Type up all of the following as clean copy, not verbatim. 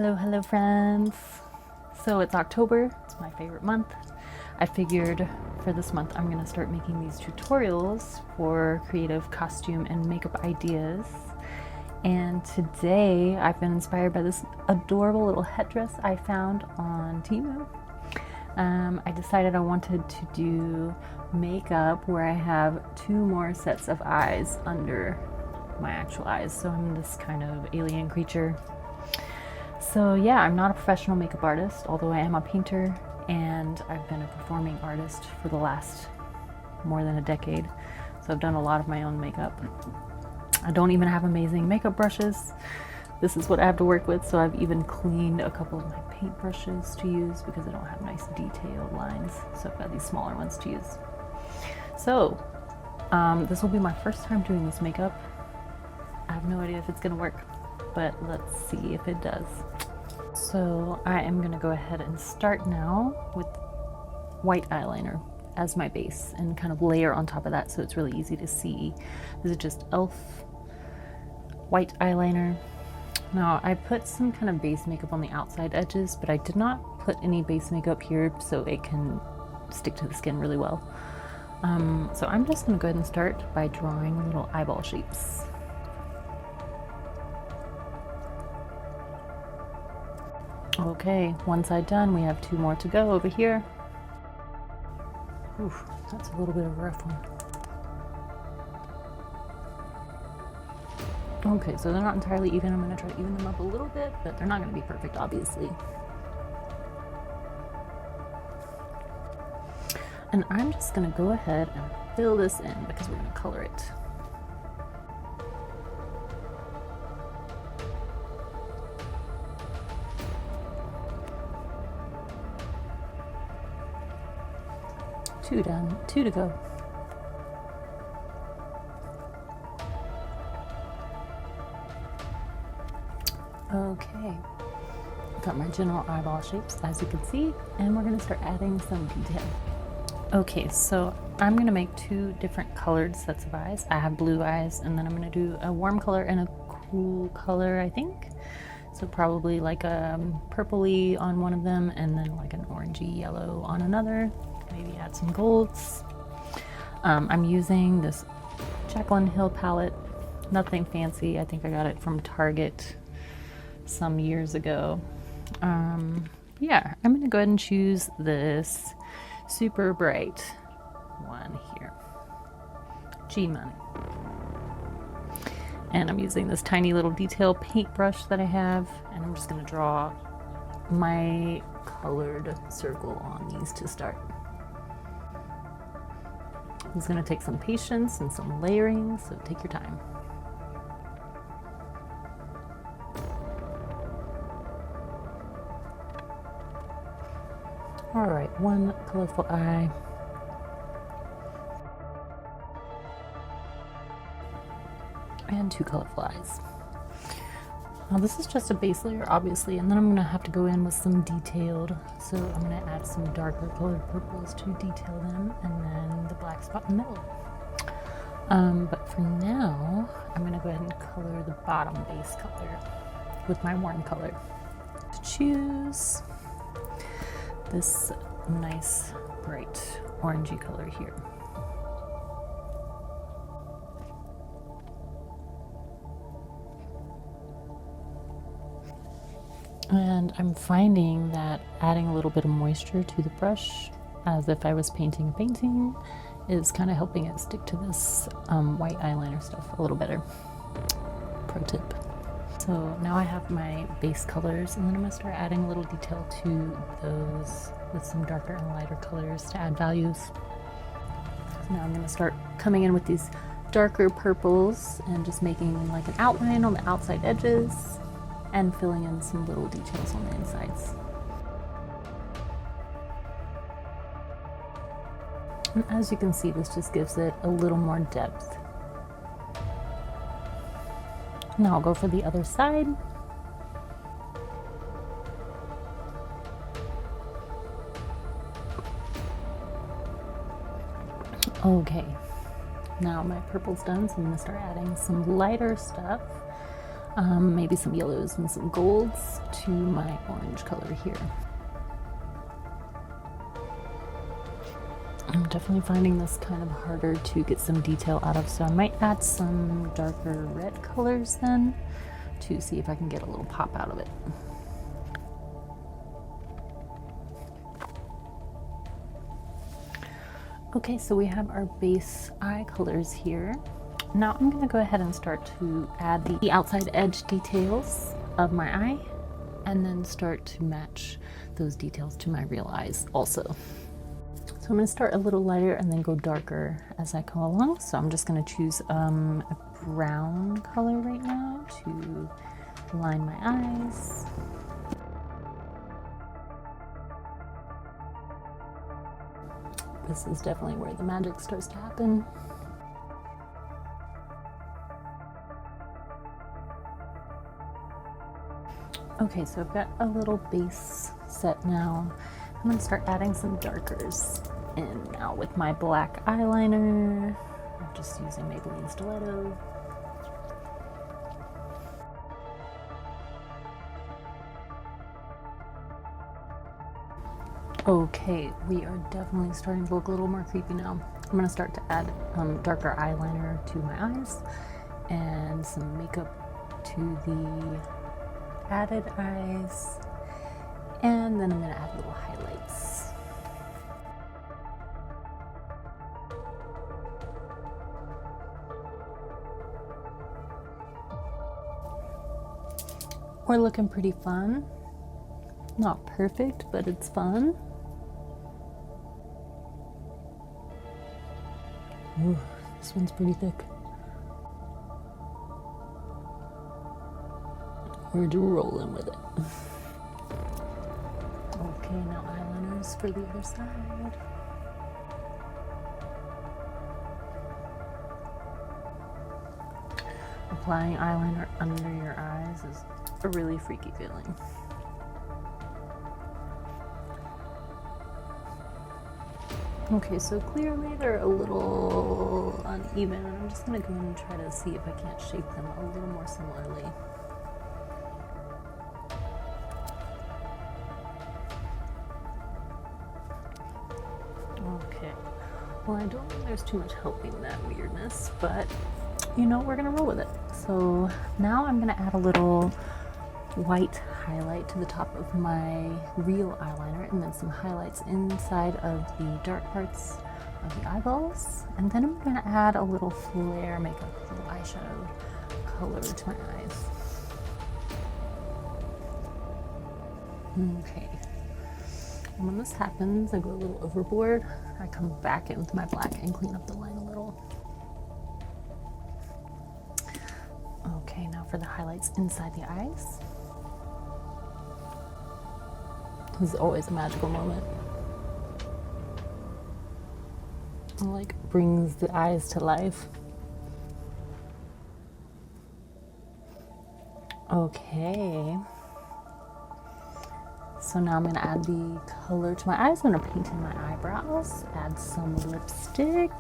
Hello friends. So it's October, it's my favorite month. I figured for this month I'm gonna start making these tutorials for creative costume and makeup ideas. And today I've been inspired by this adorable little headdress I found on Temu. I decided I wanted to do makeup where I have two more sets of eyes under my actual eyes. So I'm this kind of alien creature. So yeah, I'm not a professional makeup artist, although I am a painter and I've been a performing artist for the last more than a decade. So I've done a lot of my own makeup. I don't even have amazing makeup brushes. This is what I have to work with, so I've even cleaned a couple of my paint brushes to use because I don't have nice detailed lines. So I've got these smaller ones to use. So this will be my first time doing this makeup. I have no idea if it's gonna work, but let's see if it does. So I am gonna go ahead and start now with white eyeliner as my base and kind of layer on top of that so it's really easy to see. This is just e.l.f. white eyeliner. Now I put some kind of base makeup on the outside edges, but I did not put any base makeup here so it can stick to the skin really well. So I'm just gonna go ahead and start by drawing little eyeball shapes. Okay, one side done, we have two more to go over here. Oof, that's a little bit of a rough one. Okay, so they're not entirely even. I'm gonna try to even them up a little bit, but they're not gonna be perfect, obviously. And I'm just gonna go ahead and fill this in because we're gonna color it. Two done, two to go. Okay, got my general eyeball shapes as you can see, and we're gonna start adding some detail. Okay, so I'm gonna make two different colored sets of eyes. I have blue eyes, and then I'm gonna do a warm color and a cool color, I think. So probably like a purpley on one of them, and then like an orangey yellow on another. Maybe add some golds. I'm using this Jaclyn Hill palette, nothing fancy. I think I got it from Target some years ago. Yeah, I'm gonna go ahead and choose this super bright one here, G Money. And I'm using this tiny little detail paintbrush that I have, and I'm just gonna draw my colored circle on these to start. It's going to take some patience and some layering, so take your time. All right, one colorful eye. And two colorful eyes. Now this is just a base layer, obviously, and then I'm gonna have to go in with some detailed. So I'm gonna add some darker colored purples to detail them, and then the black spot in the middle. But for now, I'm gonna go ahead and color the bottom base color with my warm color. To choose this nice bright orangey color here. And I'm finding that adding a little bit of moisture to the brush, as if I was painting a painting, is kind of helping it stick to this white eyeliner stuff a little better. Pro tip. So now I have my base colors, and then I'm going to start adding a little detail to those with some darker and lighter colors to add values. So now I'm going to start coming in with these darker purples and just making like an outline on the outside edges, and filling in some little details on the insides. And as you can see, this just gives it a little more depth. Now I'll go for the other side. Okay, now my purple's done, so I'm gonna start adding some lighter stuff. maybe some yellows and some golds to my orange color here. I'm definitely finding this kind of harder to get some detail out of, so I might add some darker red colors then to see if I can get a little pop out of it. Okay, so we have our base eye colors here. Now I'm going to go ahead and start to add the outside edge details of my eye, and then start to match those details to my real eyes also. So I'm going to start a little lighter and then go darker as I go along. So I'm just going to choose a brown color right now to line my eyes. This is definitely where the magic starts to happen. Okay, so I've got a little base set now. I'm going to start adding some darkers in now with my black eyeliner. I'm just using Maybelline Stiletto. Okay, we are definitely starting to look a little more creepy now. I'm going to start to add darker eyeliner to my eyes and some makeup to the added eyes, and then I'm going to add little highlights. We're looking pretty fun. Not perfect, but it's fun. Ooh, this one's pretty thick. We're just rolling with it. Okay, now eyeliners for the other side. Applying eyeliner under your eyes is a really freaky feeling. Okay, so clearly they're a little uneven. I'm just gonna go and try to see if I can't shape them a little more similarly. Okay, well, I don't think there's too much helping that weirdness, but you know, we're gonna roll with it. So now I'm gonna add a little white highlight to the top of my real eyeliner, and then some highlights inside of the dark parts of the eyeballs. And then I'm gonna add a little flare makeup, a little eyeshadow color to my eyes. Okay. And when this happens, I go a little overboard. I come back in with my black and clean up the line a little. Okay, now for the highlights inside the eyes. This is always a magical moment. It like brings the eyes to life. Okay. So now I'm gonna add the color to my eyes. I'm gonna paint in my eyebrows, add some lipstick,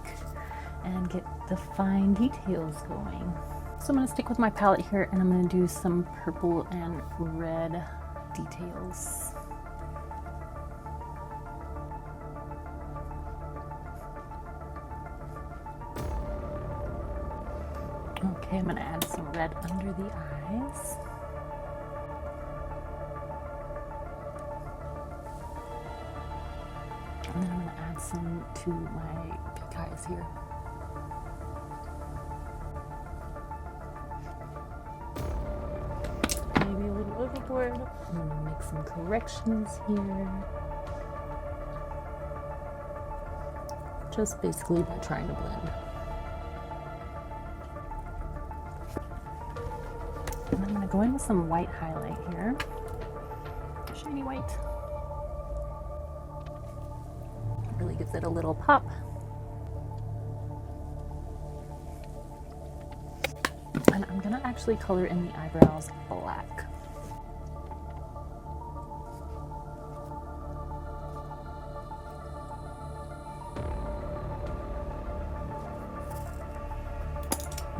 and get the fine details going. So I'm gonna stick with my palette here, and I'm gonna do some purple and red details. Okay, I'm gonna add some red under the eyes. And then I'm gonna add some to my pink eyes here. Maybe a little overboard. I'm gonna make some corrections here. Just basically by trying to blend. And I'm gonna go in with some white highlight here. Shiny white. Really gives it a little pop. And I'm gonna actually color in the eyebrows black.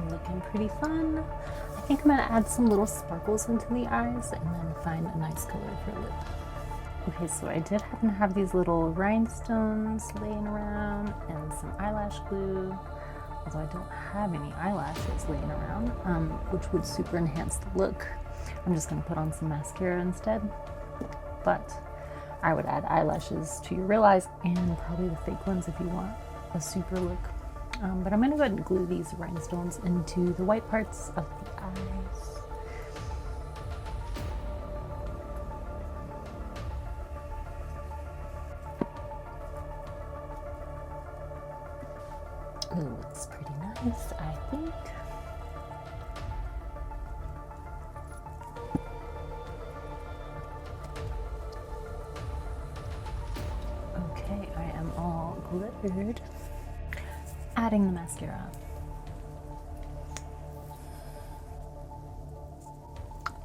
Looking pretty fun. I think I'm gonna add some little sparkles into the eyes and then find a nice color for lip. Okay, so I did happen to have these little rhinestones laying around and some eyelash glue, although I don't have any eyelashes laying around, which would super enhance the look. I'm just gonna put on some mascara instead, but I would add eyelashes to your real eyes and probably the fake ones if you want a super look. But I'm gonna go ahead and glue these rhinestones into the white parts of the eyes. It looks pretty nice, I think. Okay, I am all glittered. Adding the mascara.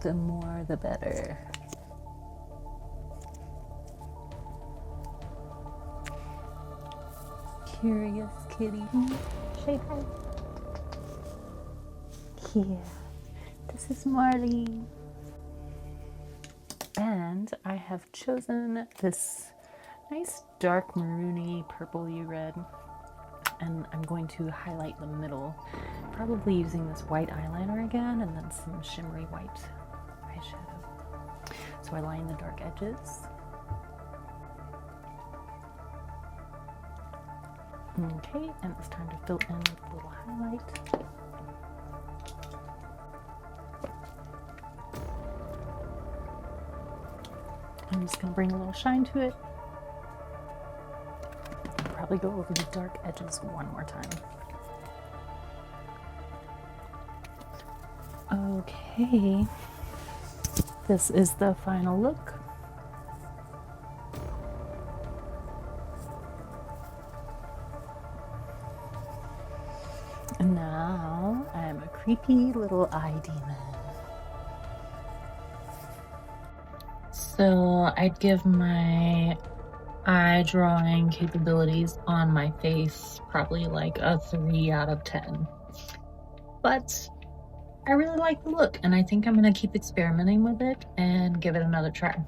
The more the better. Curious kitty. Say hi. Here. This is Marley. And I have chosen this nice dark maroony purpley red. And I'm going to highlight the middle, probably using this white eyeliner again and then some shimmery white eyeshadow. So I line the dark edges. Okay, and it's time to fill in with a little highlight. I'm just going to bring a little shine to it. Probably go over the dark edges one more time. Okay, this is the final look. And now I'm a creepy little eye demon. So I'd give my eye drawing capabilities on my face probably like a 3 out of 10. But I really like the look and I think I'm going to keep experimenting with it and give it another try.